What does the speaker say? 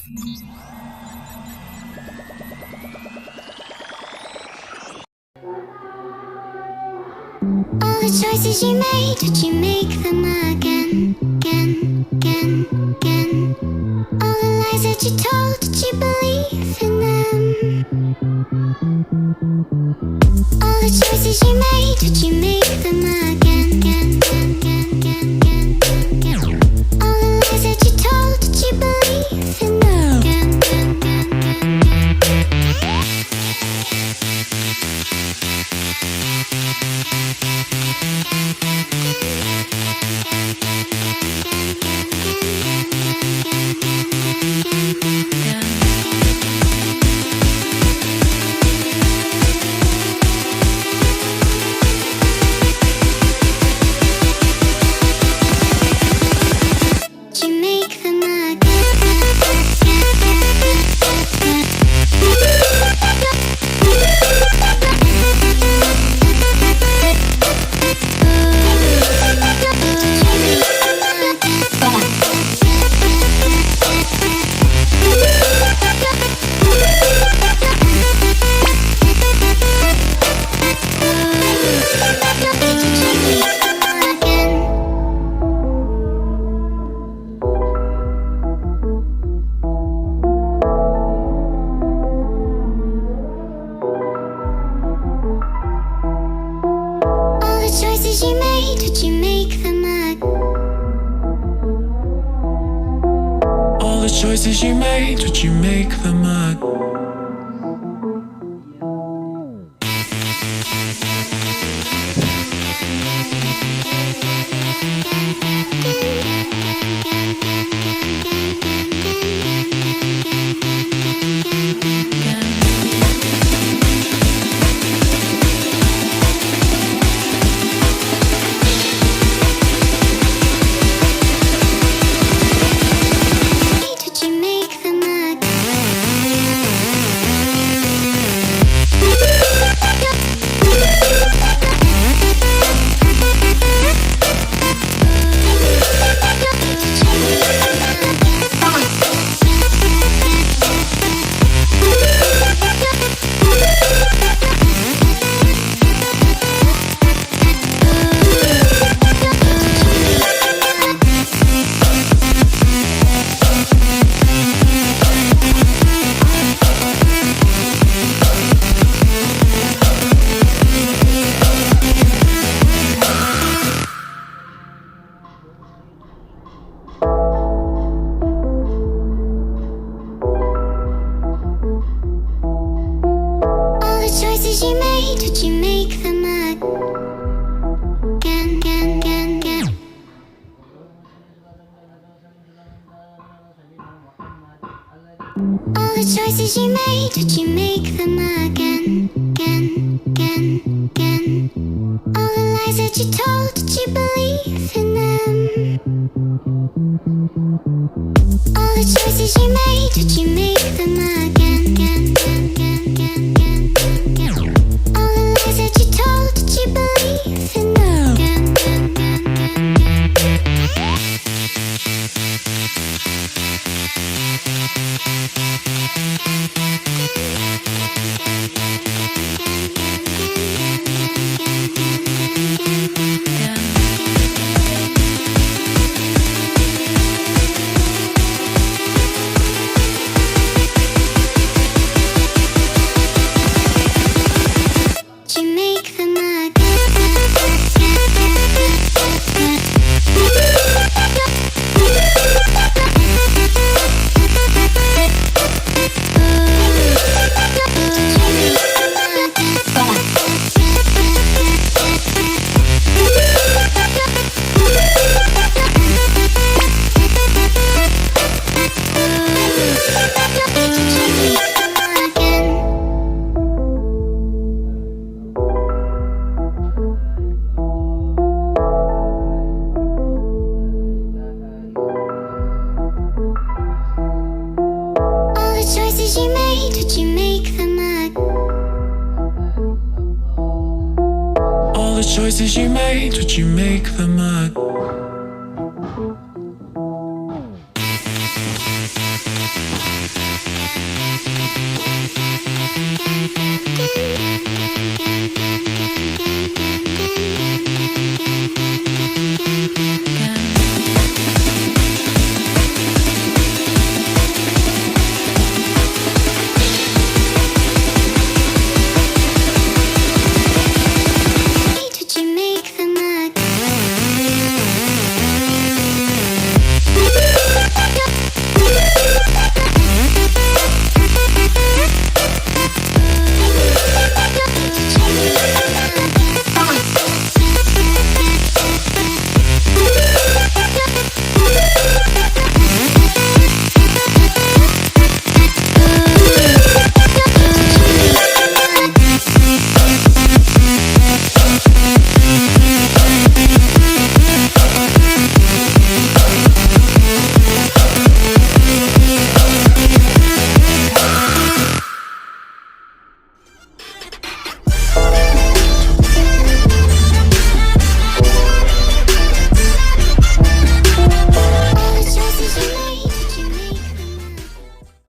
All the choices you made, did you make them again, again, again, again? All the lies that you told, did you believe in them? All the choices you made, did you make them again, again, again, again, again, again? All the lies that you told, did you believe in them? Again, again, again, again, again. Choices you made, did you make them up? All the choices you made, did you make them again, again, again, again? All the lies that you told, did you believe in them? All the choices you made, did you make them again, again, again, again, again, again? All the lies that you told, did you believe in them? Again, again, again, again, again. Choices you made, did you make them up?